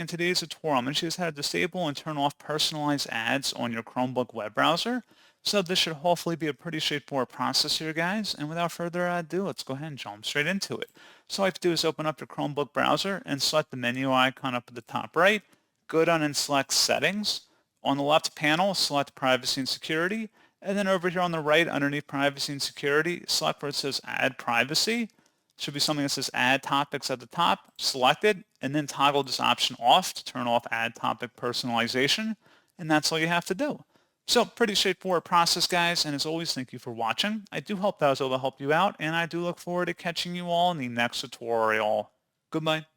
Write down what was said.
In today's tutorial, I'm going to show you how to disable and turn off personalized ads on your Chromebook web browser. So this should hopefully be a pretty straightforward process here, guys. And without further ado, let's go ahead and jump straight into it. So all you have to do is open up your Chromebook browser and select the menu icon up at the top right. Go down and select Settings. On the left panel, select Privacy and Security. And then over here on the right, underneath Privacy and Security, select where it says Add Privacy. Should be something that says Add Topics at the top. Select it, and then toggle this option off to turn off Add Topic Personalization. And that's all you have to do. So pretty straightforward process, guys. And as always, thank you for watching. I do hope that was able to help you out, and I do look forward to catching you all in the next tutorial. Goodbye.